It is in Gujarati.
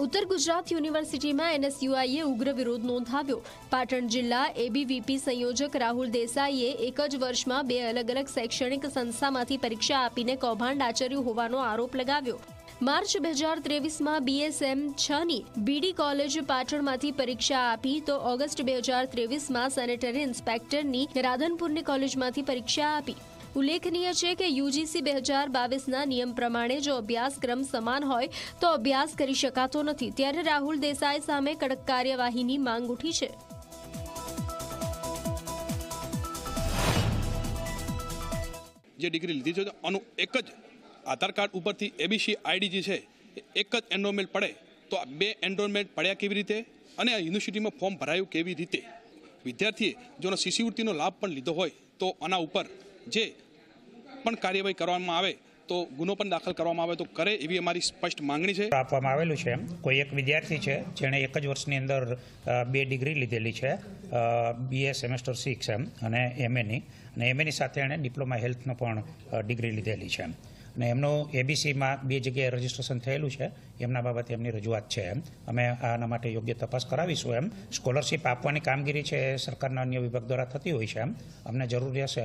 ઉત્તર ગુજરાત યુનિવર્સિટીમાં એનએસયુઆઈએ ઉગ્ર વિરોધ નોંધાવ્યો। પાટણ જિલ્લા એબીવીપી સંયોજક રાહુલ દેસાઈએ એક જ વર્ષમાં 2 અલગ અલગ શૈક્ષણિક સંસ્થામાંથી પરીક્ષા આપીને કૌભાંડ આચર્યું હોવાનો આરોપ લગાવ્યો। માર્ચ 2023માં બીએસએમ 6ની બીડી કોલેજ પાટણમાંથી પરીક્ષા આપી તો ઓગસ્ટ 2023માં સેનેટરી ઇન્સ્પેક્ટરની રાધનપુરની કોલેજમાંથી પરીક્ષા આપી। ઉલ્લેખનીય છે કે યુજીસી 2022ના નિયમ પ્રમાણે જો અભ્યાસક્રમ સમાન હોય તો અભ્યાસ કરી શકાતો નથી, ત્યારે રાહુલ દેસાઈ સામે કડક કાર્યવાહીની માંગ ઉઠી છે। જે ડિગ્રી લીધી છે આનું એક જ આધાર કાર્ડ ઉપરથી એબીસી આઈડી જે છે એક જ એનરોલમેન્ટ પડે તો આ 2 એનરોલમેન્ટ પડ્યા કેવી રીતે અને આ યુનિવર્સિટીમાં ફોર્મ ભરાયું કેવી રીતે? વિદ્યાર્થીએ જો શિષ્યવૃત્તિનો લાભ પણ લીધો હોય તો આના ઉપર જે પણ કાર્યવાહી કરવામાં આવે તો ગુનો પણ દાખલ કરવામાં આવે તો કરે એવી અમારી સ્પષ્ટ માંગણી છે। આપવામાં આવેલું છે કોઈ એક વિદ્યાર્થી છે જેણે એક જ વર્ષની અંદર 2 ડિગ્રી લીધેલી છે, બીએ સેમેસ્ટર 6 અને એમએની, અને એમએની સાથે એણે ડિપ્લોમા હેલ્થનો પણ ડિગ્રી લીધેલી છે અને એમનું એબીસીમાં 2 જગ્યાએ રજીસ્ટ્રેશન થયેલું છે। એમના બાબતે એમની રજૂઆત છે। અમે આના માટે યોગ્ય તપાસ કરાવીશું। સ્કોલરશીપ આપવાની કામગીરી છે સરકારના અન્ય વિભાગ દ્વારા થતી હોય છે। અમને જરૂર રહેશે